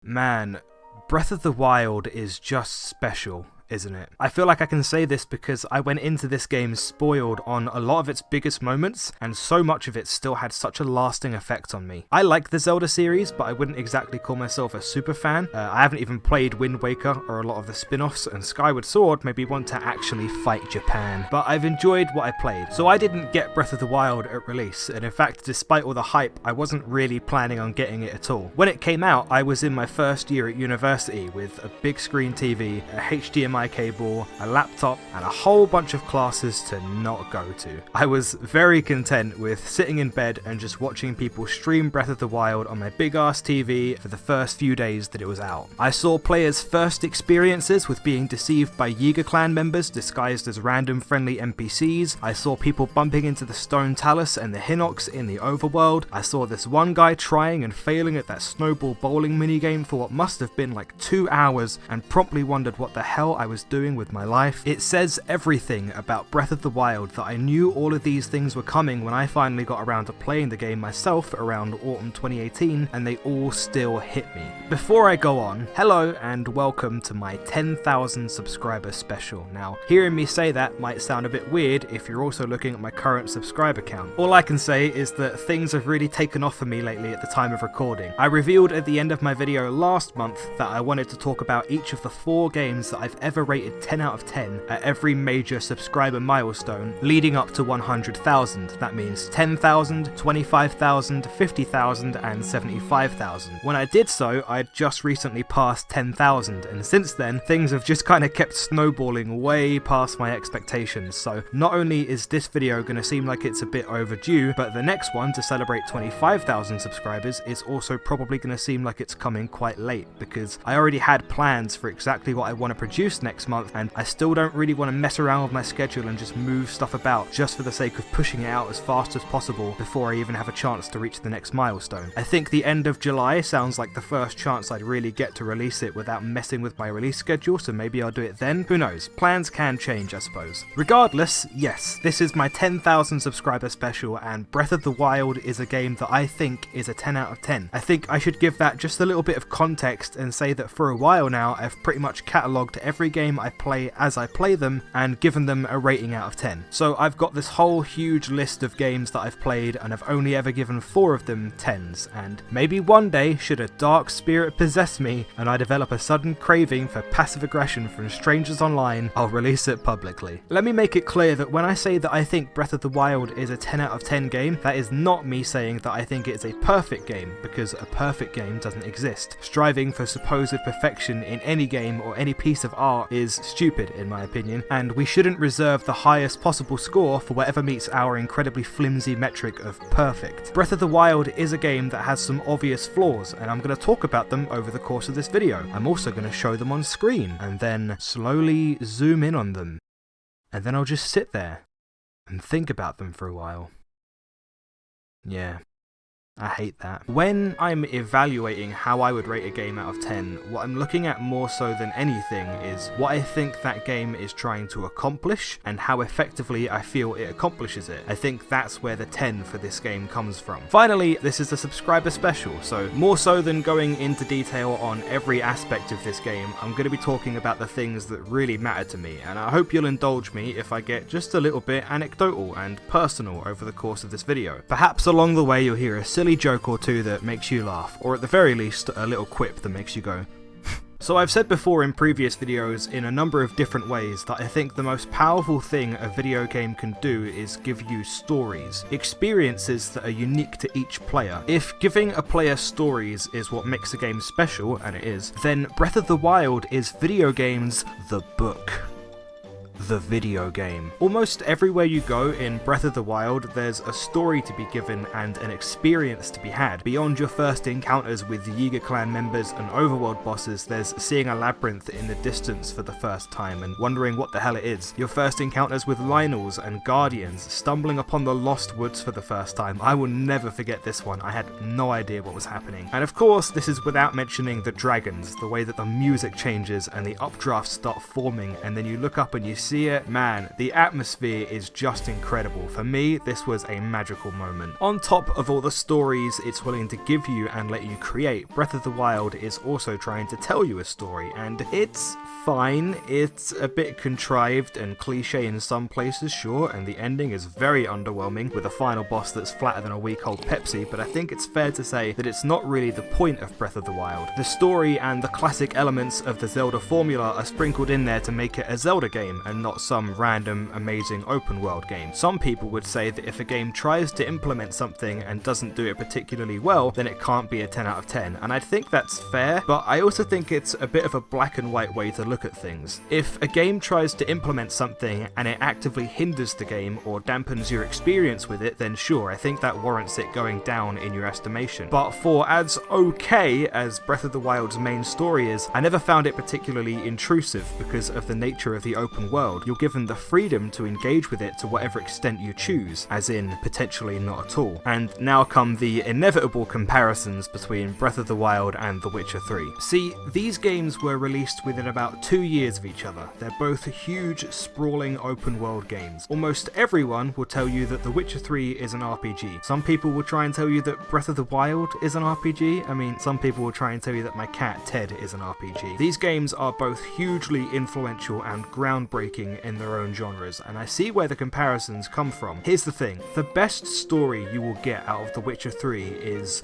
Man, Breath of the Wild is just special, isn't it? I feel like I can say this because I went into this game spoiled on a lot of its biggest moments, and so much of it still had such a lasting effect on me. I like the Zelda series, but I wouldn't exactly call myself a super fan. I haven't even played Wind Waker or a lot of the spin-offs, and Skyward Sword made me want to actually fight Japan. But I've enjoyed what I played. So I didn't get Breath of the Wild at release, and in fact, despite all the hype, I wasn't really planning on getting it at all. When it came out, I was in my first year at university with a big screen TV, a HDMI cable, a laptop, and a whole bunch of classes to not go to. I was very content with sitting in bed and just watching people stream Breath of the Wild on my big ass TV for the first few days that it was out. I saw players' first experiences with being deceived by Yiga clan members disguised as random friendly NPCs. I saw people bumping into the Stone Talus and the Hinox in the overworld. I saw this one guy trying and failing at that snowball bowling minigame for what must have been like 2 hours, and promptly wondered what the hell I was doing with my life. It says everything about Breath of the Wild that I knew all of these things were coming when I finally got around to playing the game myself around autumn 2018, and they all still hit me. Before I go on, hello and welcome to my 10,000 subscriber special. Now, hearing me say that might sound a bit weird if you're also looking at my current subscriber count. All I can say is that things have really taken off for me lately at the time of recording. I revealed at the end of my video last month that I wanted to talk about each of the 4 games that I've ever rated 10 out of 10 at every major subscriber milestone leading up to 100,000. That means 10,000, 25,000, 50,000 and 75,000. When I did so, I'd just recently passed 10,000, and since then things have just kind of kept snowballing way past my expectations. So not only is this video going to seem like it's a bit overdue, but the next one to celebrate 25,000 subscribers is also probably going to seem like it's coming quite late, because I already had plans for exactly what I want to produce next month, and I still don't really want to mess around with my schedule and just move stuff about just for the sake of pushing it out as fast as possible before I even have a chance to reach the next milestone. I think the end of July sounds like the first chance I'd really get to release it without messing with my release schedule, so maybe I'll do it then. Who knows? Plans can change, I suppose. Regardless, yes, this is my 10,000 subscriber special, and Breath of the Wild is a game that I think is a 10 out of 10. I think I should give that just a little bit of context and say that for a while now I've pretty much catalogued every game I play as I play them and given them a rating out of 10. So I've got this whole huge list of games that I've played, and I've only ever given 4 of them 10s, and maybe one day, should a dark spirit possess me and I develop a sudden craving for passive aggression from strangers online, I'll release it publicly. Let me make it clear that when I say that I think Breath of the Wild is a 10 out of 10 game, that is not me saying that I think it's a perfect game, because a perfect game doesn't exist. Striving for supposed perfection in any game or any piece of art is stupid in my opinion, and we shouldn't reserve the highest possible score for whatever meets our incredibly flimsy metric of perfect. Breath of the Wild is a game that has some obvious flaws, and I'm going to talk about them over the course of this video. I'm also going to show them on screen, and then slowly zoom in on them, and then I'll just sit there and think about them for a while. Yeah. I hate that. When I'm evaluating how I would rate a game out of 10, what I'm looking at more so than anything is what I think that game is trying to accomplish and how effectively I feel it accomplishes it. I think that's where the 10 for this game comes from. Finally, this is a subscriber special, so more so than going into detail on every aspect of this game, I'm going to be talking about the things that really matter to me, and I hope you'll indulge me if I get just a little bit anecdotal and personal over the course of this video. Perhaps along the way you'll hear a silly joke or two that makes you laugh, or at the very least a little quip that makes you go So I've said before in previous videos in a number of different ways that I think the most powerful thing a video game can do is give you stories, experiences that are unique to each player. If giving a player stories is what makes a game special, and it is, then Breath of the Wild is video games the book. The video game. Almost everywhere you go in Breath of the Wild, there's a story to be given and an experience to be had. Beyond your first encounters with the Yiga clan members and overworld bosses, there's seeing a labyrinth in the distance for the first time and wondering what the hell it is. Your first encounters with Lynels and Guardians, stumbling upon the Lost Woods for the first time. I will never forget this one. I had no idea what was happening. And of course, this is without mentioning the dragons, the way that the music changes and the updrafts start forming, and then you look up and you see it, man, the atmosphere is just incredible. For me, this was a magical moment. On top of all the stories it's willing to give you and let you create, Breath of the Wild is also trying to tell you a story, and it's fine. It's a bit contrived and cliche in some places, sure, and the ending is very underwhelming with a final boss that's flatter than a week-old Pepsi, but I think it's fair to say that it's not really the point of Breath of the Wild. The story and the classic elements of the Zelda formula are sprinkled in there to make it a Zelda game and not some random, amazing open world game. Some people would say that if a game tries to implement something and doesn't do it particularly well, then it can't be a 10 out of 10, and I think that's fair, but I also think it's a bit of a black and white way to look at things. If a game tries to implement something and it actively hinders the game or dampens your experience with it, then sure, I think that warrants it going down in your estimation. But for as okay as Breath of the Wild's main story is, I never found it particularly intrusive because of the nature of the open world. You're given the freedom to engage with it to whatever extent you choose, as in potentially not at all. And now come the inevitable comparisons between Breath of the Wild and The Witcher 3. See, these games were released within about 2 years of each other. They're both huge, sprawling open world games. Almost everyone will tell you that The Witcher 3 is an RPG. Some people will try and tell you that Breath of the Wild is an RPG. I mean, some people will try and tell you that my cat Ted is an RPG. These games are both hugely influential and groundbreaking in their own genres, and I see where the comparisons come from. Here's the thing, the best story you will get out of The Witcher 3 is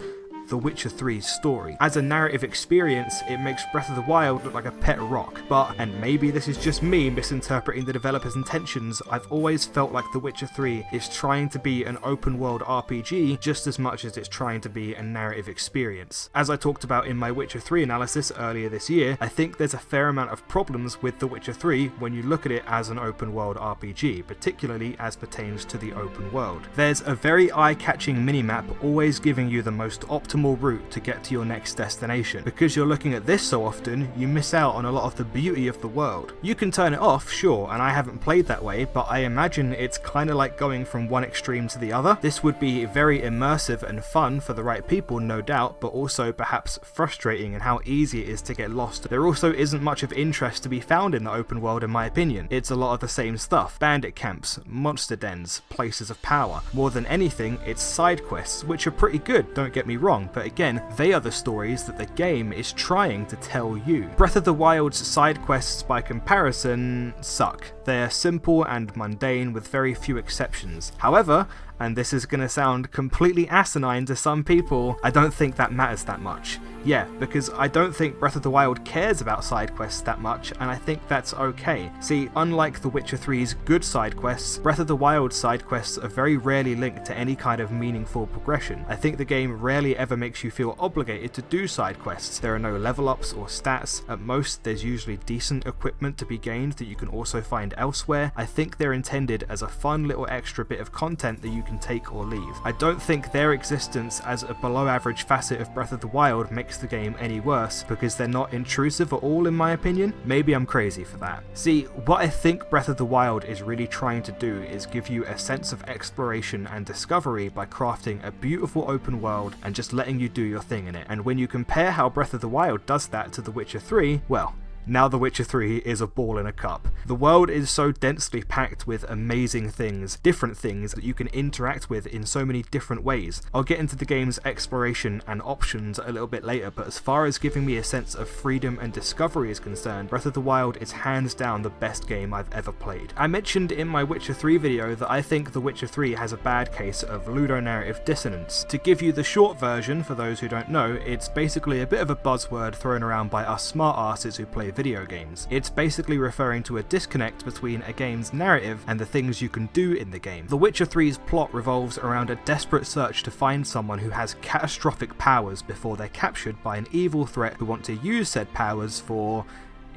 The Witcher 3's story. As a narrative experience, it makes Breath of the Wild look like a pet rock, but, and maybe this is just me misinterpreting the developer's intentions, I've always felt like The Witcher 3 is trying to be an open world RPG just as much as it's trying to be a narrative experience. As I talked about in my Witcher 3 analysis earlier this year, I think there's a fair amount of problems with The Witcher 3 when you look at it as an open world RPG, particularly as pertains to the open world. There's a very eye-catching minimap always giving you the most optimal route to get to your next destination. Because you're looking at this so often, you miss out on a lot of the beauty of the world. You can turn it off, sure, and I haven't played that way, but I imagine it's kind of like going from one extreme to the other. This would be very immersive and fun for the right people, no doubt, but also perhaps frustrating in how easy it is to get lost. There also isn't much of interest to be found in the open world in my opinion. It's a lot of the same stuff. Bandit camps, monster dens, places of power. More than anything, it's side quests, which are pretty good, don't get me wrong, but again, they are the stories that the game is trying to tell you. Breath of the Wild's side quests, by comparison, suck. They're simple and mundane with very few exceptions. However, and this is going to sound completely asinine to some people, I don't think that matters that much. Yeah, because I don't think Breath of the Wild cares about side quests that much, and I think that's okay. See, unlike The Witcher 3's good side quests, Breath of the Wild's side quests are very rarely linked to any kind of meaningful progression. I think the game rarely ever makes you feel obligated to do side quests. There are no level ups or stats. At most, there's usually decent equipment to be gained that you can also find elsewhere. I think they're intended as a fun little extra bit of content that you can take or leave. I don't think their existence as a below average facet of Breath of the Wild makes the game any worse, because they're not intrusive at all in my opinion. Maybe I'm crazy for that. See, what I think Breath of the Wild is really trying to do is give you a sense of exploration and discovery by crafting a beautiful open world and just letting you do your thing in it. And when you compare how Breath of the Wild does that to The Witcher 3, well, now The Witcher 3 is a ball in a cup. The world is so densely packed with amazing things, different things that you can interact with in so many different ways. I'll get into the game's exploration and options a little bit later, but as far as giving me a sense of freedom and discovery is concerned, Breath of the Wild is hands down the best game I've ever played. I mentioned in my Witcher 3 video that I think The Witcher 3 has a bad case of ludonarrative dissonance. To give you the short version, for those who don't know, it's basically a bit of a buzzword thrown around by us smart asses who play video games. It's basically referring to a disconnect between a game's narrative and the things you can do in the game. The Witcher 3's plot revolves around a desperate search to find someone who has catastrophic powers before they're captured by an evil threat who want to use said powers for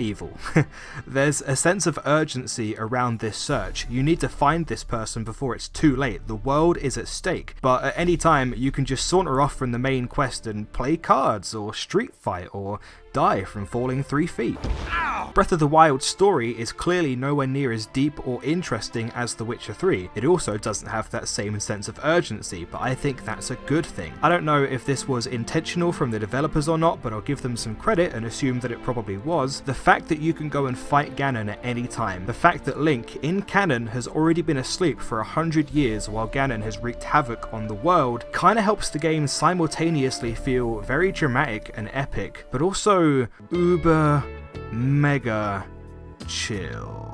evil. There's a sense of urgency around this search. You need to find this person before it's too late. The world is at stake, but at any time you can just saunter off from the main quest and play cards or street fight or die from falling 3 feet. Breath of the Wild's story is clearly nowhere near as deep or interesting as The Witcher 3. It also doesn't have that same sense of urgency, but I think that's a good thing. I don't know if this was intentional from the developers or not, but I'll give them some credit and assume that it probably was. The fact that you can go and fight Ganon at any time, the fact that Link, in canon, has already been asleep for 100 years while Ganon has wreaked havoc on the world, kinda helps the game simultaneously feel very dramatic and epic, but also uber mega chill.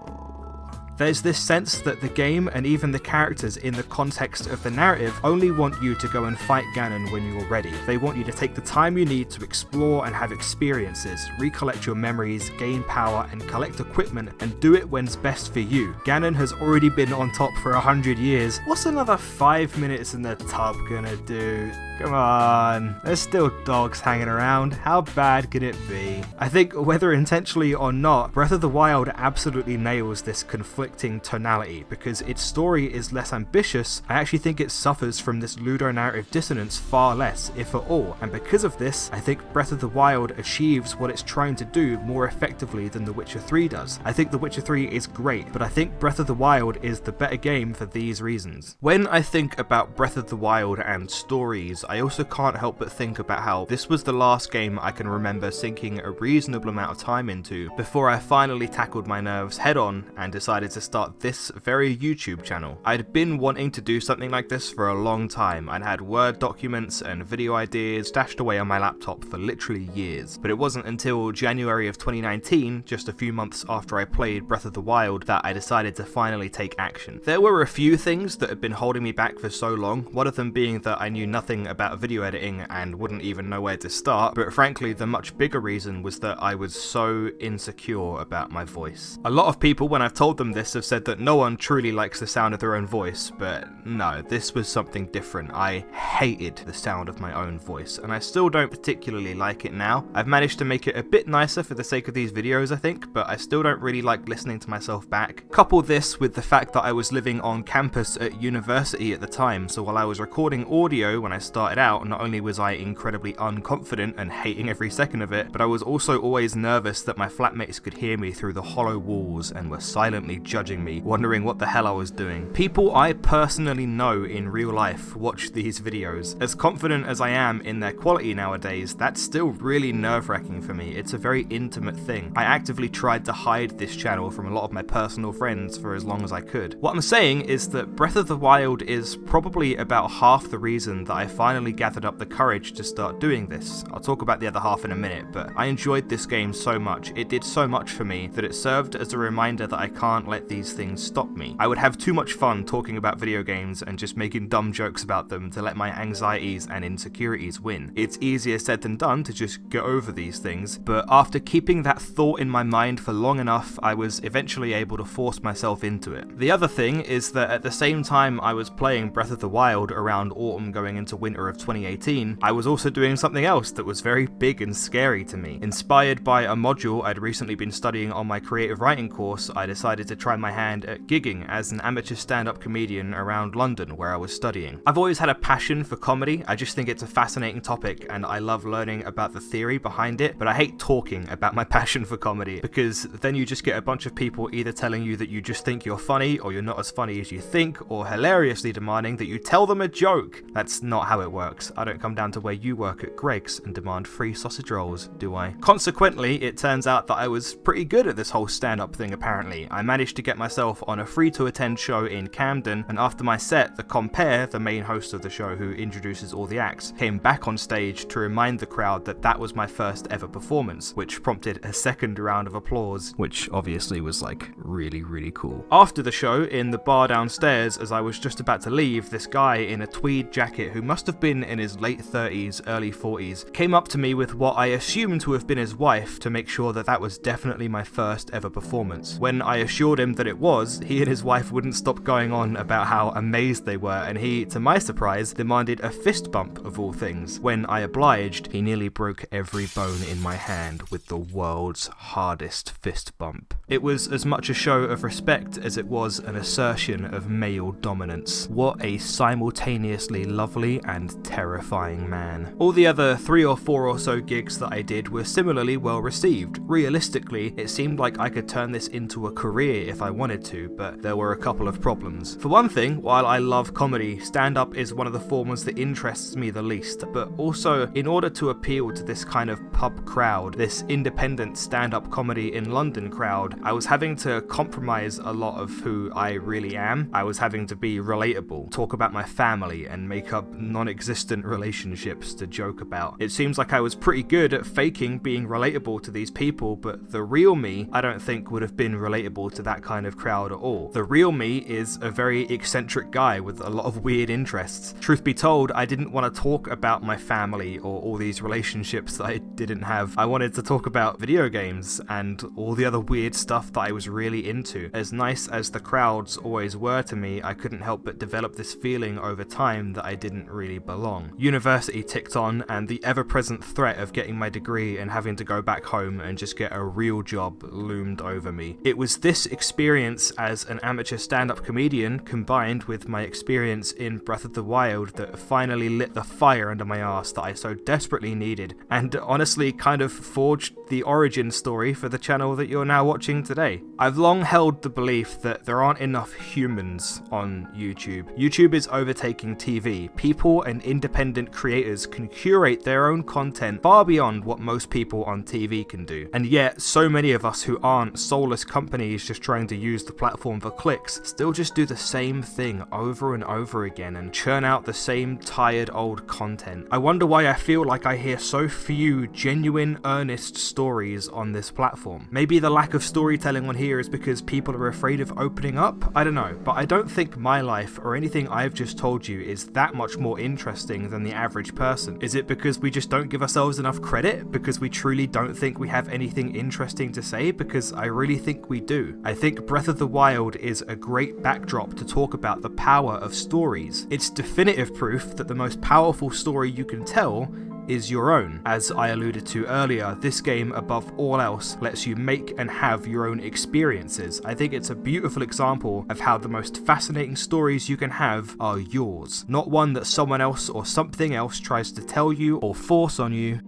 There's this sense that the game and even the characters in the context of the narrative only want you to go and fight Ganon when you're ready. They want you to take the time you need to explore and have experiences, recollect your memories, gain power and collect equipment, and do it when's best for you. Ganon has already been on top for 100 years. What's another 5 minutes in the tub gonna do? Come on, there's still dogs hanging around. How bad could it be? I think whether intentionally or not, Breath of the Wild absolutely nails this conflicting tonality. Because its story is less ambitious, I actually think it suffers from this ludonarrative dissonance far less, if at all. And because of this, I think Breath of the Wild achieves what it's trying to do more effectively than The Witcher 3 does. I think The Witcher 3 is great, but I think Breath of the Wild is the better game for these reasons. When I think about Breath of the Wild and stories, I also can't help but think about how this was the last game I can remember sinking a reasonable amount of time into before I finally tackled my nerves head on and decided to start this very YouTube channel. I'd been wanting to do something like this for a long time. I'd had Word documents and video ideas stashed away on my laptop for literally years, but it wasn't until January of 2019, just a few months after I played Breath of the Wild, that I decided to finally take action. There were a few things that had been holding me back for so long, one of them being that I knew nothing about video editing and wouldn't even know where to start, but frankly the much bigger reason was that I was so insecure about my voice. A lot of people, when I've told them this, have said that no one truly likes the sound of their own voice, but no, this was something different. I hated the sound of my own voice, and I still don't particularly like it now. I've managed to make it a bit nicer for the sake of these videos, I think, but I still don't really like listening to myself back. Couple this with the fact that I was living on campus at university at the time, so while I was recording audio when I started out, not only was I incredibly unconfident and hating every second of it, but I was also always nervous that my flatmates could hear me through the hollow walls and were silently judging me, wondering what the hell I was doing. People I personally know in real life watch these videos. As confident as I am in their quality nowadays, that's still really nerve-wracking for me. It's a very intimate thing. I actively tried to hide this channel from a lot of my personal friends for as long as I could. What I'm saying is that Breath of the Wild is probably about half the reason that I finally gathered up the courage to start doing this. I'll talk about the other half in a minute, but I enjoyed this game so much, it did so much for me, that it served as a reminder that I can't let these things stop me. I would have too much fun talking about video games and just making dumb jokes about them to let my anxieties and insecurities win. It's easier said than done to just get over these things, but after keeping that thought in my mind for long enough, I was eventually able to force myself into it. The other thing is that at the same time I was playing Breath of the Wild around autumn going into winter of 2018, I was also doing something else that was very big and scary to me. Inspired by a module I'd recently been studying on my creative writing course, I decided to try my hand at gigging as an amateur stand-up comedian around London where I was studying. I've always had a passion for comedy. I just think it's a fascinating topic and I love learning about the theory behind it, but I hate talking about my passion for comedy because then you just get a bunch of people either telling you that you just think you're funny or you're not as funny as you think, or hilariously demanding that you tell them a joke. That's not how it works. I don't come down to where you work at Greg's and demand free sausage rolls, do I? Consequently, it turns out that I was pretty good at this whole stand-up thing apparently. I managed to get myself on a free-to-attend show in Camden, and after my set, the compere, the main host of the show who introduces all the acts, came back on stage to remind the crowd that that was my first ever performance, which prompted a second round of applause, which obviously was like really cool. After the show, in the bar downstairs, as I was just about to leave, this guy in a tweed jacket who must have been in his late 30s, early 40s, came up to me with what I assumed to have been his wife to make sure that that was definitely my first ever performance. When I assured him game that it was, he and his wife wouldn't stop going on about how amazed they were, and he, to my surprise, demanded a fist bump of all things. When I obliged, he nearly broke every bone in my hand with the world's hardest fist bump. It was as much a show of respect as it was an assertion of male dominance. What a simultaneously lovely and terrifying man. All the other 3 or 4 or so gigs that I did were similarly well received. Realistically, it seemed like I could turn this into a career if I wanted to, but there were a couple of problems. For one thing, while I love comedy, stand-up is one of the forms that interests me the least, but also, in order to appeal to this kind of pub crowd, this independent stand-up comedy in London crowd, I was having to compromise a lot of who I really am. I was having to be relatable, talk about my family, and make up non-existent relationships to joke about. It seems like I was pretty good at faking being relatable to these people, but the real me, I don't think would have been relatable to that kind of crowd at all. The real me is a very eccentric guy with a lot of weird interests. Truth be told, I didn't want to talk about my family or all these relationships that I didn't have. I wanted to talk about video games and all the other weird stuff that I was really into. As nice as the crowds always were to me, I couldn't help but develop this feeling over time that I didn't really belong. University ticked on, and the ever-present threat of getting my degree and having to go back home and just get a real job loomed over me. It was this experience as an amateur stand-up comedian combined with my experience in Breath of the Wild that finally lit the fire under my arse that I so desperately needed, and honestly kind of forged the origin story for the channel that you're now watching today. I've long held the belief that there aren't enough humans on YouTube. YouTube is overtaking TV. People and independent creators can curate their own content far beyond what most people on TV can do. And yet, so many of us who aren't soulless companies just trying to use the platform for clicks still just do the same thing over and over again and churn out the same tired old content. I wonder why I feel like I hear so few genuine, earnest stories on this platform. Maybe the lack of storytelling on here is because people are afraid of opening up? I don't know, but I don't think my life or anything I've just told you is that much more interesting than the average person. Is it because we just don't give ourselves enough credit? Because we truly don't think we have anything interesting to say? Because I really think we do. I think Breath of the Wild is a great backdrop to talk about the power of stories. It's definitive proof that the most powerful story you can tell is your own. As I alluded to earlier, this game above all else lets you make and have your own experiences. I think it's a beautiful example of how the most fascinating stories you can have are yours, not one that someone else or something else tries to tell you or force on you.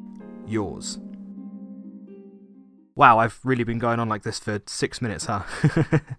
Yours. Wow, I've really been going on like this for 6 minutes, huh?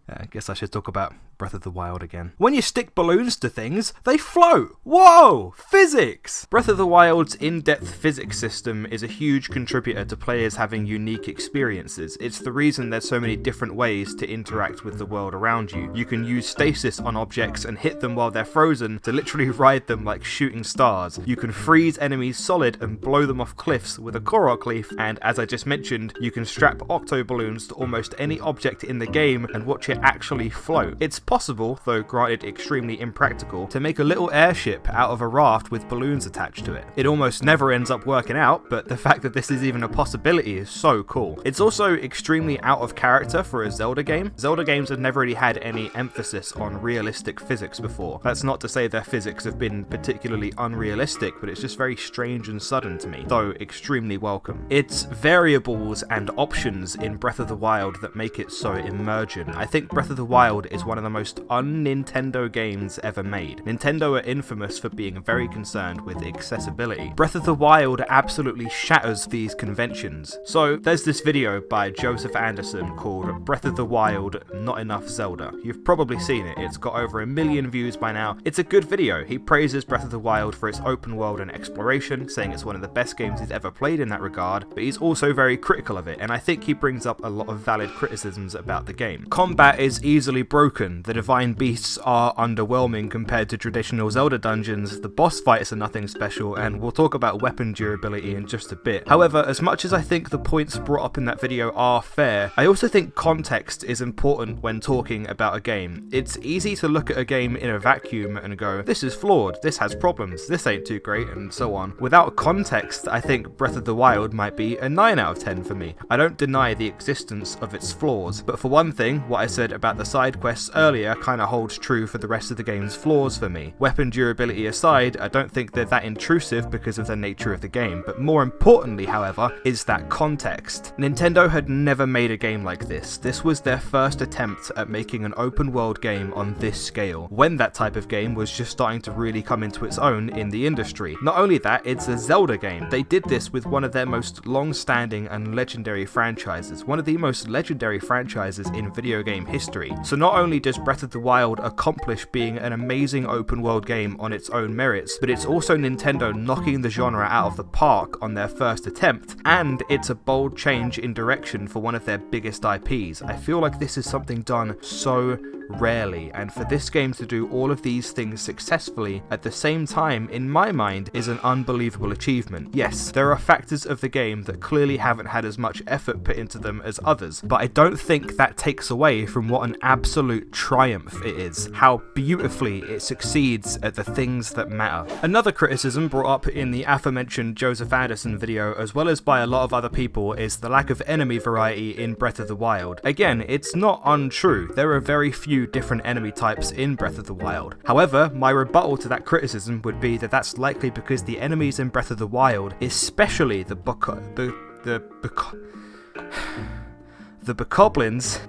I guess I should talk about Breath of the Wild again. When you stick balloons to things, they float! Whoa! Physics! Breath of the Wild's in-depth physics system is a huge contributor to players having unique experiences. It's the reason there's so many different ways to interact with the world around you. You can use stasis on objects and hit them while they're frozen to literally ride them like shooting stars. You can freeze enemies solid and blow them off cliffs with a Korok leaf, and as I just mentioned, you can strap octo balloons to almost any object in the game and watch it actually float. It's possible, though granted extremely impractical, to make a little airship out of a raft with balloons attached to it. It almost never ends up working out, but the fact that this is even a possibility is so cool. It's also extremely out of character for a Zelda game. Zelda games have never really had any emphasis on realistic physics before. That's not to say their physics have been particularly unrealistic, but it's just very strange and sudden to me, though extremely welcome. It's variables and options in Breath of the Wild that make it so emergent. I think Breath of the Wild is one of the most un-Nintendo games ever made. Nintendo are infamous for being very concerned with accessibility. Breath of the Wild absolutely shatters these conventions. So there's this video by Joseph Anderson called Breath of the Wild, Not Enough Zelda. You've probably seen it. It's got over 1 million views by now. It's a good video. He praises Breath of the Wild for its open world and exploration, saying it's one of the best games he's ever played in that regard, but he's also very critical of it, and I think he brings up a lot of valid criticisms about the game. Combat is easily broken. The divine beasts are underwhelming compared to traditional Zelda dungeons, the boss fights are nothing special, and we'll talk about weapon durability in just a bit. However, as much as I think the points brought up in that video are fair, I also think context is important when talking about a game. It's easy to look at a game in a vacuum and go, this is flawed, this has problems, this ain't too great, and so on. Without context, I think Breath of the Wild might be a 9 out of 10 for me. I don't deny the existence of its flaws, but for one thing, what I said about the side quests earlier kinda holds true for the rest of the game's flaws for me. Weapon durability aside, I don't think they're that intrusive because of the nature of the game, but more importantly, however, is that context. Nintendo had never made a game like this. This was their first attempt at making an open world game on this scale, when that type of game was just starting to really come into its own in the industry. Not only that, it's a Zelda game. They did this with one of their most long-standing and legendary franchises, one of the most legendary franchises in video game history. So not only does Breath of the Wild accomplish being an amazing open world game on its own merits, but it's also Nintendo knocking the genre out of the park on their first attempt, and it's a bold change in direction for one of their biggest IPs. I feel like this is something done so rarely, and for this game to do all of these things successfully at the same time, in my mind, is an unbelievable achievement. Yes, there are factors of the game that clearly haven't had as much effort put into them as others, but I don't think that takes away from what an absolute triumph it is, how beautifully it succeeds at the things that matter. Another criticism brought up in the aforementioned Joseph Anderson video, as well as by a lot of other people, is the lack of enemy variety in Breath of the Wild. Again, it's not untrue. There are very few different enemy types in Breath of the Wild. However, my rebuttal to that criticism would be that that's likely because the enemies in Breath of the Wild, especially the bokoblins,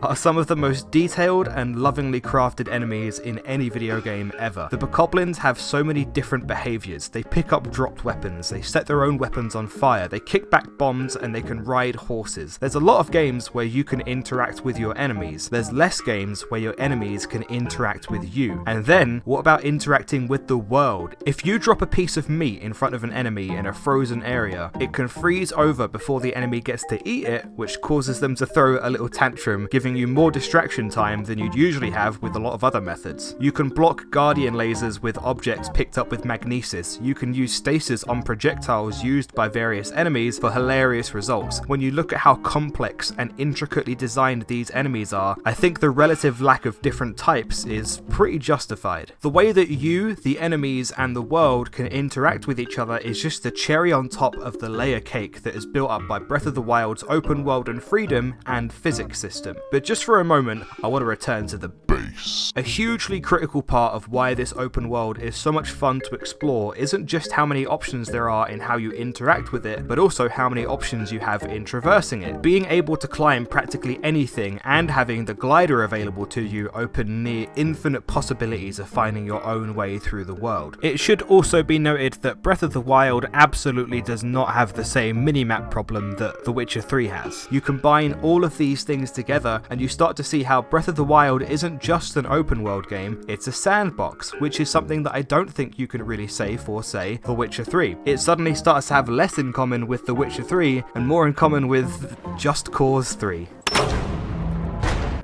are some of the most detailed and lovingly crafted enemies in any video game ever. The bokoblins have so many different behaviours. They pick up dropped weapons, they set their own weapons on fire, they kick back bombs, and they can ride horses. There's a lot of games where you can interact with your enemies. There's less games where your enemies can interact with you. And then, what about interacting with the world? If you drop a piece of meat in front of an enemy in a frozen area, it can freeze over before the enemy gets to eat it, which causes them to throw a little tantrum, giving you more distraction time than you'd usually have with a lot of other methods. You can block guardian lasers with objects picked up with magnesis. You can use stasis on projectiles used by various enemies for hilarious results. When you look at how complex and intricately designed these enemies are, I think the relative lack of different types is pretty justified. The way that you, the enemies, and the world can interact with each other is just the cherry on top of the layer cake that is built up by Breath of the Wild's open world and freedom and physics system. But just for a moment, I want to return to the base. A hugely critical part of why this open world is so much fun to explore isn't just how many options there are in how you interact with it, but also how many options you have in traversing it. Being able to climb practically anything and having the glider available to you open near infinite possibilities of finding your own way through the world. It should also be noted that Breath of the Wild absolutely does not have the same minimap problem that The Witcher 3 has. You combine all of these things together and you start to see how Breath of the Wild isn't just an open world game, it's a sandbox, which is something that I don't think you can really say for, say, The Witcher 3. It suddenly starts to have less in common with The Witcher 3 and more in common with Just Cause 3.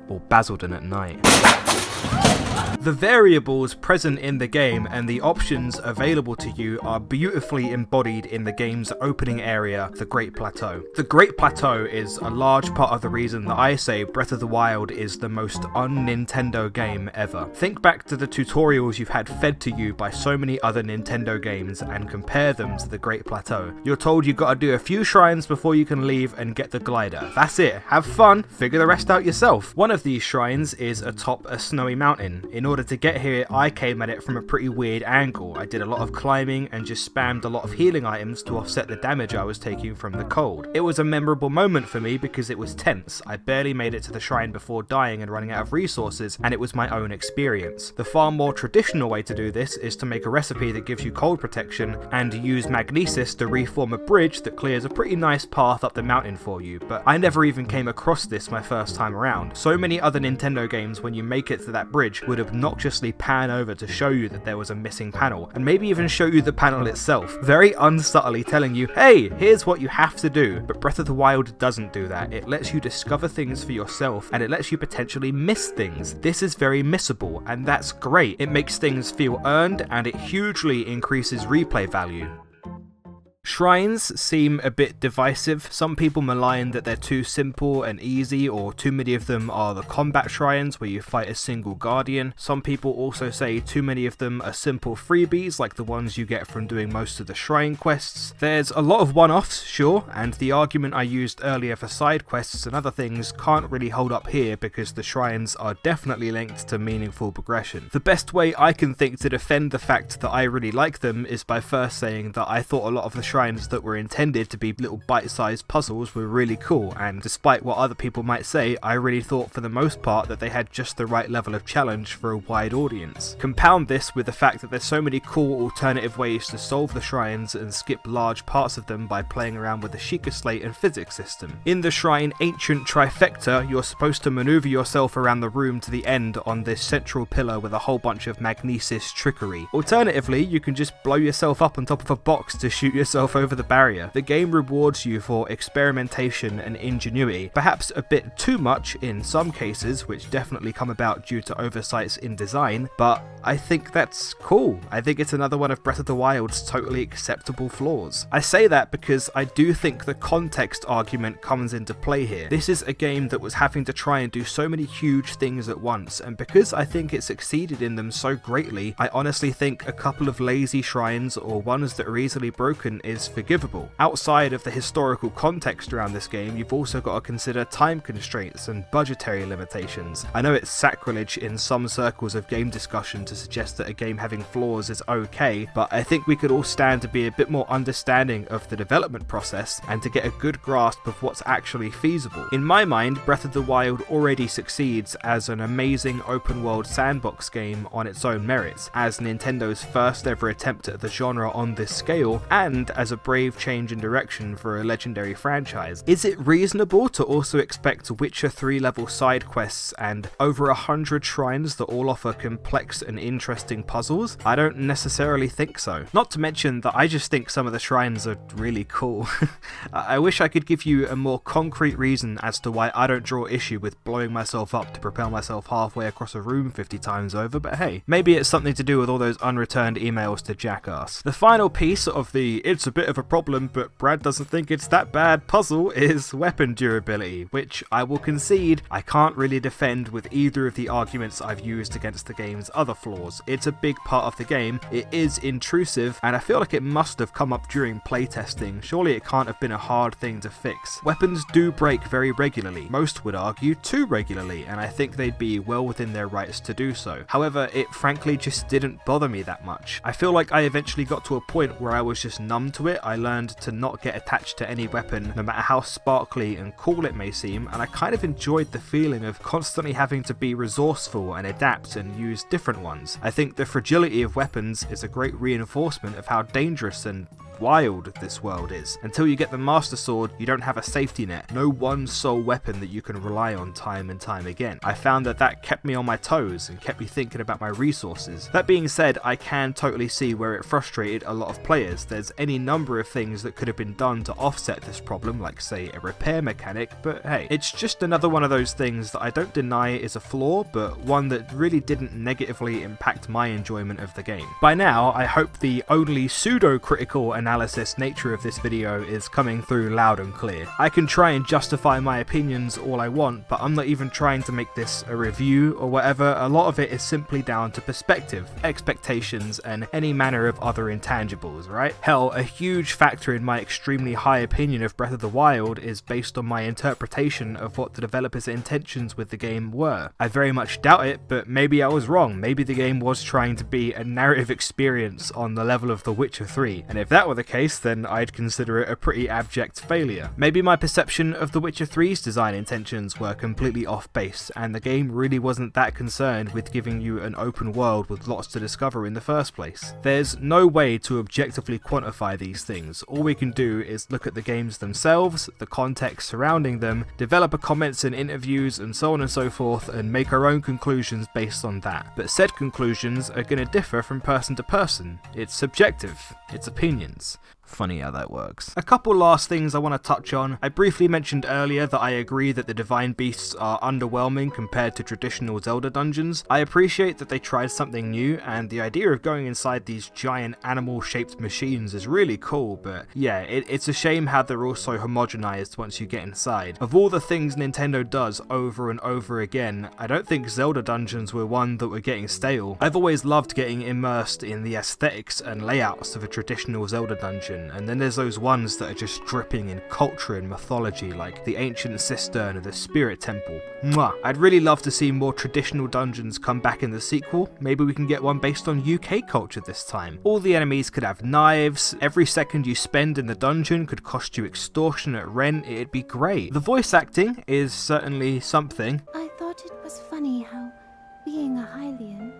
Or Basildon at night. The variables present in the game and the options available to you are beautifully embodied in the game's opening area, the Great Plateau. The Great Plateau is a large part of the reason that I say Breath of the Wild is the most un-Nintendo game ever. Think back to the tutorials you've had fed to you by so many other Nintendo games and compare them to the Great Plateau. You're told you've got to do a few shrines before you can leave and get the glider. That's it. Have fun, figure the rest out yourself. One of these shrines is atop a snowy mountain. In order to get here, I came at it from a pretty weird angle. I did a lot of climbing and just spammed a lot of healing items to offset the damage I was taking from the cold. It was a memorable moment for me because it was tense. I barely made it to the shrine before dying and running out of resources, and it was my own experience. The far more traditional way to do this is to make a recipe that gives you cold protection and use magnesis to reform a bridge that clears a pretty nice path up the mountain for you, but I never even came across this my first time around. So many other Nintendo games, when you make it to that bridge, would have obnoxiously pan over to show you that there was a missing panel, and maybe even show you the panel itself, very unsubtly telling you, hey, here's what you have to do. But Breath of the Wild doesn't do that. It lets you discover things for yourself, and it lets you potentially miss things. This is very missable, and that's great. It makes things feel earned, and it hugely increases replay value. Shrines seem a bit divisive. Some people malign that they're too simple and easy, or too many of them are the combat shrines where you fight a single guardian. Some people also say too many of them are simple freebies like the ones you get from doing most of the shrine quests. There's a lot of one-offs, sure, and the argument I used earlier for side quests and other things can't really hold up here because the shrines are definitely linked to meaningful progression. The best way I can think to defend the fact that I really like them is by first saying that I thought a lot of the shrines that were intended to be little bite-sized puzzles were really cool, and despite what other people might say, I really thought for the most part that they had just the right level of challenge for a wide audience. Compound this with the fact that there's so many cool alternative ways to solve the shrines and skip large parts of them by playing around with the Sheikah Slate and physics system. In the shrine Ancient Trifecta, you're supposed to maneuver yourself around the room to the end on this central pillar with a whole bunch of magnesis trickery. Alternatively, you can just blow yourself up on top of a box to shoot yourself over the barrier. The game rewards you for experimentation and ingenuity, perhaps a bit too much in some cases, which definitely come about due to oversights in design, but I think that's cool. I think it's another one of Breath of the Wild's totally acceptable flaws. I say that because I do think the context argument comes into play here. This is a game that was having to try and do so many huge things at once, and because I think it succeeded in them so greatly, I honestly think a couple of lazy shrines or ones that are easily broken is forgivable. Outside of the historical context around this game, you've also got to consider time constraints and budgetary limitations. I know it's sacrilege in some circles of game discussion to suggest that a game having flaws is okay, but I think we could all stand to be a bit more understanding of the development process and to get a good grasp of what's actually feasible. In my mind, Breath of the Wild already succeeds as an amazing open world sandbox game on its own merits, as Nintendo's first ever attempt at the genre on this scale, and as a brave change in direction for a legendary franchise. Is it reasonable to also expect Witcher 3 level side quests and over 100 shrines that all offer complex and interesting puzzles? I don't necessarily think so. Not to mention that I just think some of the shrines are really cool. I wish I could give you a more concrete reason as to why I don't draw issue with blowing myself up to propel myself halfway across a room 50 times over, but hey, maybe it's something to do with all those unreturned emails to Jackass. The final piece of the "it's a bit of a problem but Brad doesn't think it's that bad" puzzle is weapon durability, which I will concede I can't really defend with either of the arguments I've used against the game's other flaws. It's a big part of the game, it is intrusive, and I feel like it must have come up during playtesting. Surely it can't have been a hard thing to fix. Weapons do break very regularly, most would argue too regularly, and I think they'd be well within their rights to do so. However, it frankly just didn't bother me that much. I feel like I eventually got to a point where I was just numb to it. I learned to not get attached to any weapon, no matter how sparkly and cool it may seem, and I kind of enjoyed the feeling of constantly having to be resourceful and adapt and use different ones. I think the fragility of weapons is a great reinforcement of how dangerous and wild this world is. Until you get the Master Sword, you don't have a safety net, no one sole weapon that you can rely on time and time again. I found that kept me on my toes and kept me thinking about my resources. That being said, I can totally see where it frustrated a lot of players. There's any number of things that could have been done to offset this problem, like say a repair mechanic, but hey, it's just another one of those things that I don't deny is a flaw, but one that really didn't negatively impact my enjoyment of the game. By now, I hope the only pseudo-critical analysis nature of this video is coming through loud and clear. I can try and justify my opinions all I want, but I'm not even trying to make this a review or whatever. A lot of it is simply down to perspective, expectations, and any manner of other intangibles, right? Hell, a huge factor in my extremely high opinion of Breath of the Wild is based on my interpretation of what the developers' intentions with the game were. I very much doubt it, but maybe I was wrong. Maybe the game was trying to be a narrative experience on the level of The Witcher 3, and if that were were the case, then I'd consider it a pretty abject failure. Maybe my perception of The Witcher 3's design intentions were completely off base, and the game really wasn't that concerned with giving you an open world with lots to discover in the first place. There's no way to objectively quantify these things. All we can do is look at the games themselves, the context surrounding them, developer comments and interviews and so on and so forth, and make our own conclusions based on that. But said conclusions are going to differ from person to person. It's subjective. It's opinions. Funny how that works. A couple last things I want to touch on. I briefly mentioned earlier that I agree that the divine beasts are underwhelming compared to traditional Zelda dungeons. I appreciate that they tried something new, and the idea of going inside these giant animal-shaped machines is really cool, but yeah, it's a shame how they're all so homogenized once you get inside. Of all the things Nintendo does over and over again, I don't think Zelda dungeons were one that were getting stale. I've always loved getting immersed in the aesthetics and layouts of a traditional Zelda dungeon. And then there's those ones that are just dripping in culture and mythology, like the Ancient Cistern or the Spirit Temple. Mwah! I'd really love to see more traditional dungeons come back in the sequel. Maybe we can get one based on UK culture this time. All the enemies could have knives, every second you spend in the dungeon could cost you extortionate rent, it'd be great. The voice acting is certainly something. I thought it was funny how, being a Hylian,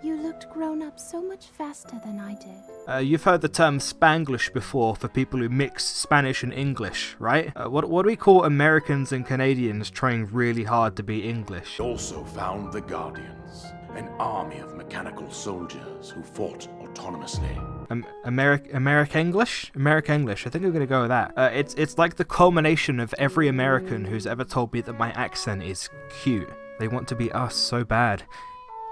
you looked grown up so much faster than I did. You've heard the term Spanglish before for people who mix Spanish and English, right? What do we call Americans and Canadians trying really hard to be English? We also found the Guardians, an army of mechanical soldiers who fought autonomously. Americ-English? Americ-English, I think I'm gonna go with that. It's like the culmination of every American who's ever told me that my accent is cute. They want to be us so bad.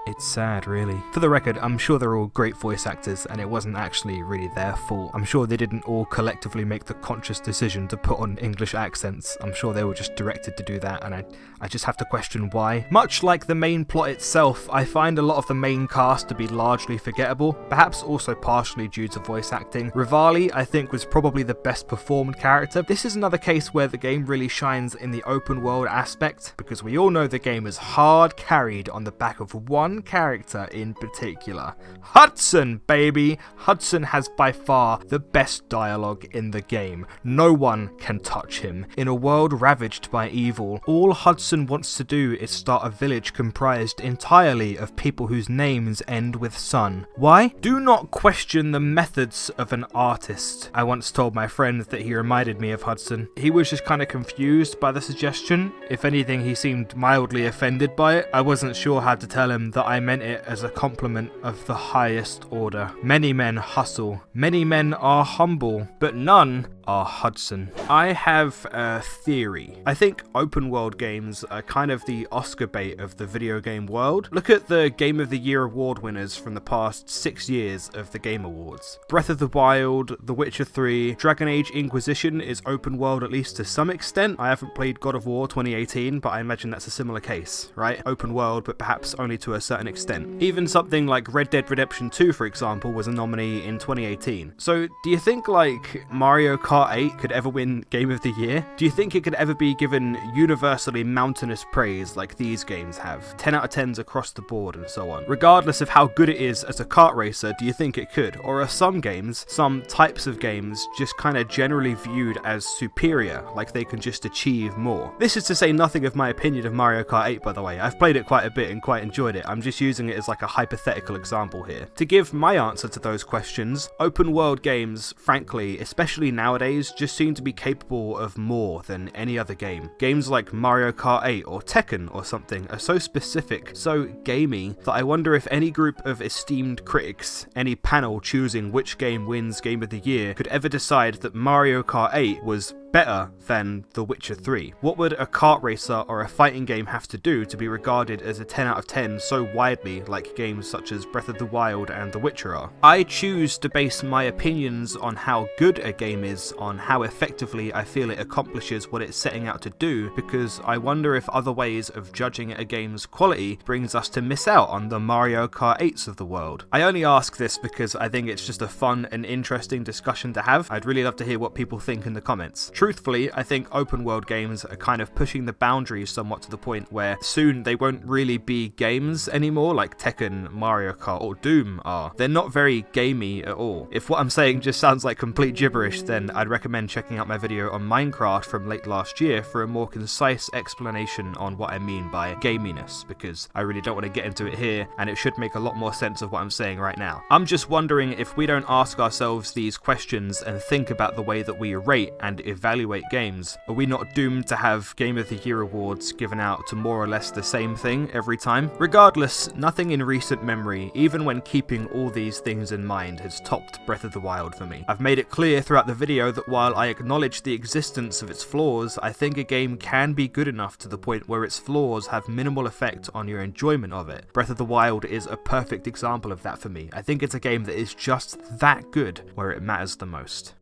It's sad, really. For the record, I'm sure they're all great voice actors, and it wasn't actually really their fault. I'm sure they didn't all collectively make the conscious decision to put on English accents. I'm sure they were just directed to do that, and I just have to question why. Much like the main plot itself, I find a lot of the main cast to be largely forgettable, perhaps also partially due to voice acting. Rivali, I think, was probably the best performed character. This is another case where the game really shines in the open world aspect, because we all know the game is hard carried on the back of one character in particular. Hudson, baby! Hudson has by far the best dialogue in the game. No one can touch him. In a world ravaged by evil, all Hudson wants to do is start a village comprised entirely of people whose names end with son. Why? Do not question the methods of an artist. I once told my friend that he reminded me of Hudson. He was just kind of confused by the suggestion. If anything, he seemed mildly offended by it. I wasn't sure how to tell him that I meant it as a compliment of the highest order. Many men hustle, many men are humble, but none are Hudson. I have a theory. I think open world games are kind of the Oscar bait of the video game world. Look at the Game of the Year award winners from the past 6 years of the Game Awards. Breath of the Wild, The Witcher 3, Dragon Age Inquisition is open world at least to some extent. I haven't played God of War 2018, but I imagine that's a similar case, right? Open world, but perhaps only to a certain extent. Even something like Red Dead Redemption 2, for example, was a nominee in 2018. So do you think like Mario Kart 8 could ever win Game of the Year? Do you think it could ever be given universally mountainous praise like these games have? 10 out of 10s across the board and so on. Regardless of how good it is as a kart racer, do you think it could? Or are some games, some types of games, just kind of generally viewed as superior, like they can just achieve more? This is to say nothing of my opinion of Mario Kart 8, by the way. I've played it quite a bit and quite enjoyed it. I'm just using it as like a hypothetical example here. To give my answer to those questions, open world games, frankly, especially nowadays, just seem to be capable of more than any other game. Games like Mario Kart 8 or Tekken or something are so specific, so gamey, that I wonder if any group of esteemed critics, any panel choosing which game wins Game of the Year, could ever decide that Mario Kart 8 was better than The Witcher 3. What would a kart racer or a fighting game have to do to be regarded as a 10 out of 10 so widely like games such as Breath of the Wild and The Witcher are? I choose to base my opinions on how good a game is on how effectively I feel it accomplishes what it's setting out to do, because I wonder if other ways of judging a game's quality brings us to miss out on the Mario Kart 8s of the world. I only ask this because I think it's just a fun and interesting discussion to have. I'd really love to hear what people think in the comments. Truthfully, I think open world games are kind of pushing the boundaries somewhat to the point where soon they won't really be games anymore, like Tekken, Mario Kart, or Doom are. They're not very gamey at all. If what I'm saying just sounds like complete gibberish, then I'd recommend checking out my video on Minecraft from late last year for a more concise explanation on what I mean by gaminess, because I really don't want to get into it here, and it should make a lot more sense of what I'm saying right now. I'm just wondering if we don't ask ourselves these questions and think about the way that we rate and evaluate games, are we not doomed to have Game of the Year awards given out to more or less the same thing every time? Regardless, nothing in recent memory, even when keeping all these things in mind, has topped Breath of the Wild for me. I've made it clear throughout the video that while I acknowledge the existence of its flaws, I think a game can be good enough to the point where its flaws have minimal effect on your enjoyment of it. Breath of the Wild is a perfect example of that for me. I think it's a game that is just that good where it matters the most.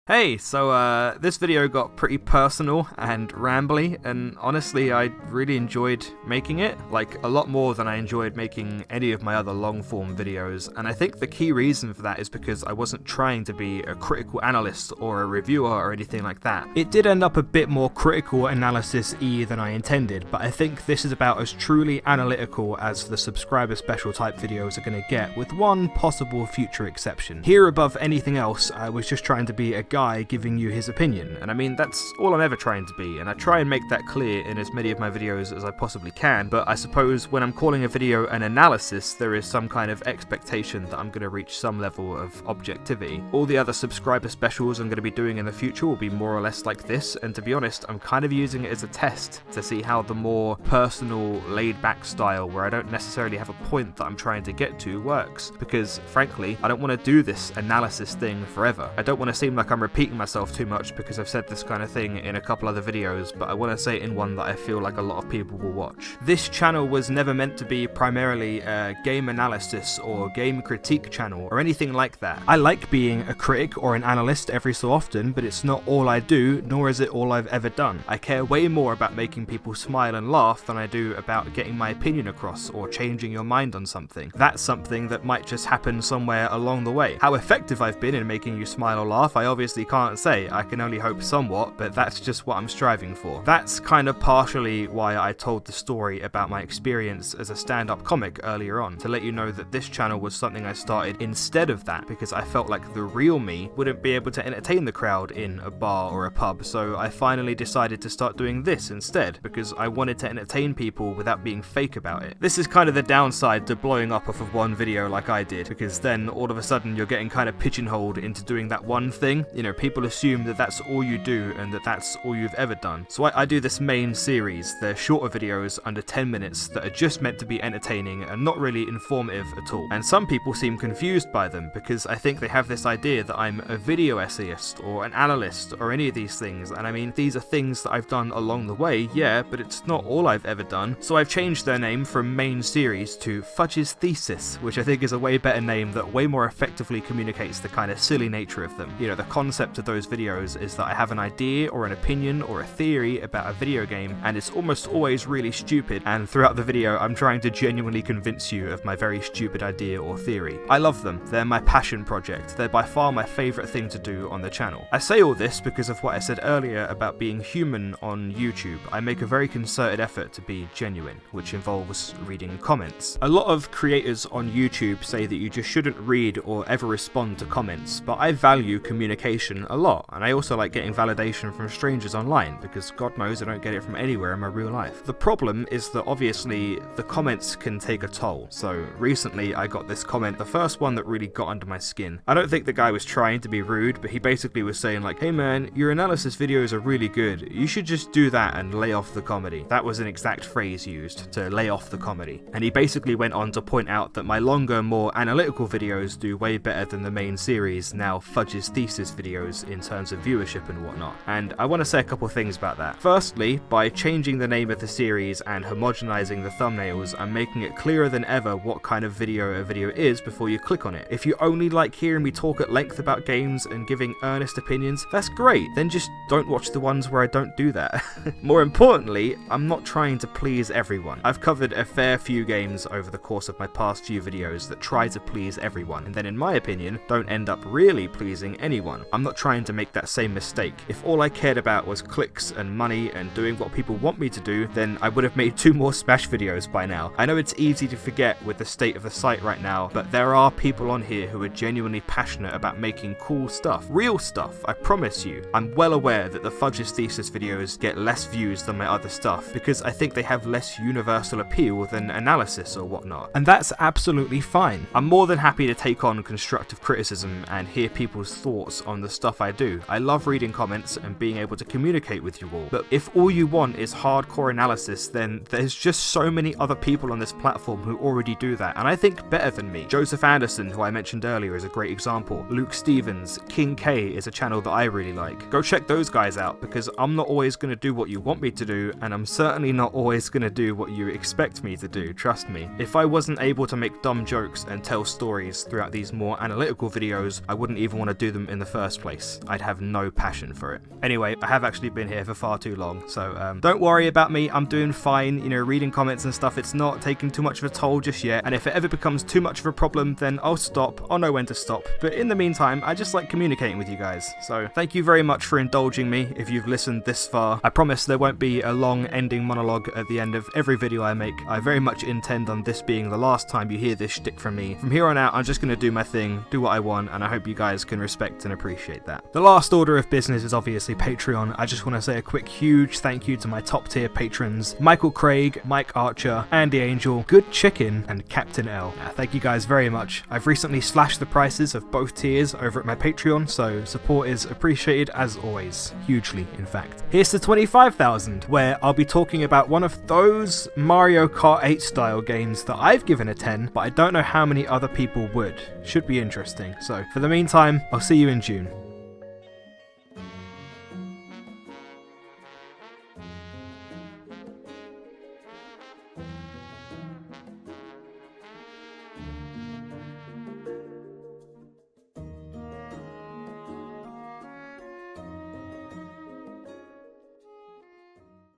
Hey, so this video got pretty personal and rambly, and honestly I really enjoyed making it, like a lot more than I enjoyed making any of my other long form videos, and I think the key reason for that is because I wasn't trying to be a critical analyst or a reviewer or anything like that. It did end up a bit more critical analysis-y than I intended, but I think this is about as truly analytical as the subscriber special type videos are going to get, with one possible future exception. Here above anything else, I was just trying to be a guy giving you his opinion, and I mean that's all I'm ever trying to be, and I try and make that clear in as many of my videos as I possibly can, but I suppose when I'm calling a video an analysis there is some kind of expectation that I'm going to reach some level of objectivity. All the other subscriber specials I'm going to be doing in the future will be more or less like this, and to be honest I'm kind of using it as a test to see how the more personal laid back style where I don't necessarily have a point that I'm trying to get to works, because frankly I don't want to do this analysis thing forever. I don't want to seem like I'm repeating myself too much because I've said this kind of thing in a couple other videos, but I want to say it in one that I feel like a lot of people will watch. This channel was never meant to be primarily a game analysis or game critique channel or anything like that. I like being a critic or an analyst every so often, but it's not all I do, nor is it all I've ever done. I care way more about making people smile and laugh than I do about getting my opinion across or changing your mind on something. That's something that might just happen somewhere along the way. How effective I've been in making you smile or laugh, I obviously can't say. I can only hope somewhat, but that's just what I'm striving for. That's kind of partially why I told the story about my experience as a stand-up comic earlier on, to let you know that this channel was something I started instead of that, because I felt like the real me wouldn't be able to entertain the crowd in a bar or a pub, so I finally decided to start doing this instead, because I wanted to entertain people without being fake about it. This is kind of the downside to blowing up off of one video like I did, because then all of a sudden you're getting kind of pigeonholed into doing that one thing. You know, people assume that that's all you do and that that's all you've ever done. So I do this main series. They're shorter videos under 10 minutes that are just meant to be entertaining and not really informative at all. And some people seem confused by them because I think they have this idea that I'm a video essayist or an analyst or any of these things, and I mean these are things that I've done along the way, yeah, but it's not all I've ever done. So I've changed their name from main series to Fudj's Thesis, which I think is a way better name that way more effectively communicates the kind of silly nature of them. You know, the concept of those videos is that I have an idea or an opinion or a theory about a video game, and it's almost always really stupid, and throughout the video I'm trying to genuinely convince you of my very stupid idea or theory. I love them. They're my passion project. They're by far my favourite thing to do on the channel. I say all this because of what I said earlier about being human on YouTube. I make a very concerted effort to be genuine, which involves reading comments. A lot of creators on YouTube say that you just shouldn't read or ever respond to comments, but I value communication a lot, and I also like getting validation from strangers online, because God knows I don't get it from anywhere in my real life. The problem is that obviously the comments can take a toll. So recently I got this comment, the first one that really got under my skin. I don't think the guy was trying to be rude, but he basically was saying like, hey man, your analysis videos are really good, you should just do that and lay off the comedy. That was an exact phrase used, to lay off the comedy. And he basically went on to point out that my longer, more analytical videos do way better than the main series, now Fudj's Thesis videos, in terms of viewership and whatnot. And I want to say a couple things about that. Firstly, by changing the name of the series and homogenizing the thumbnails, I'm making it clearer than ever what kind of video a video is before you click on it. If you only like hearing me talk at length about games and giving earnest opinions, that's great, then just don't watch the ones where I don't do that. More importantly, I'm not trying to please everyone. I've covered a fair few games over the course of my past few videos that try to please everyone, and then in my opinion, don't end up really pleasing anyone. I'm not trying to make that same mistake. If all I cared about was clicks and money and doing what people want me to do, then I would have made 2 more Smash videos by now. I know it's easy to forget with the state of the site right now, but there are people on here who are genuinely passionate about making cool stuff. Real stuff, I promise you. I'm well aware that the Fudge's Thesis videos get less views than my other stuff, because I think they have less universal appeal than analysis or whatnot. And that's absolutely fine. I'm more than happy to take on constructive criticism and hear people's thoughts on the stuff I do. I love reading comments and being able to communicate with you all. But if all you want is hardcore analysis, then there's just so many other people on this platform who already do that, and I think better than me. Joseph Anderson, who I mentioned earlier, is a great example. Luke Stevens, King K is a channel that I really like. Go check those guys out, because I'm not always going to do what you want me to do, and I'm certainly not always going to do what you expect me to do, trust me. If I wasn't able to make dumb jokes and tell stories throughout these more analytical videos, I wouldn't even want to do them in the first place. I'd have no passion for it. Anyway, I have actually been here for far too long, so don't worry about me, I'm doing fine. You know, reading comments and stuff, it's not taking too much of a toll just yet, and if it ever becomes too much of a problem, then I'll stop. I'll know when to stop, but in the meantime, I just like communicating with you guys. So thank you very much for indulging me if you've listened this far. I promise there won't be a long ending monologue at the end of every video I make. I very much intend on this being the last time you hear this shtick from me. From here on out, I'm just going to do my thing, do what I want, and I hope you guys can respect and appreciate that. The last order of business is obviously Patreon. I just want to say a quick huge thank you to my top tier patrons, Michael Craig, Mike Archer, Andy Angel, Good Chicken, and Captain L. Thank you guys very much. I've recently slashed the prices of both tiers over at my Patreon, so support is appreciated as always. Hugely, in fact. Here's to 25,000, where I'll be talking about one of those Mario Kart 8 style games that I've given a 10, but I don't know how many other people would. Should be interesting. So, for the meantime, I'll see you in June.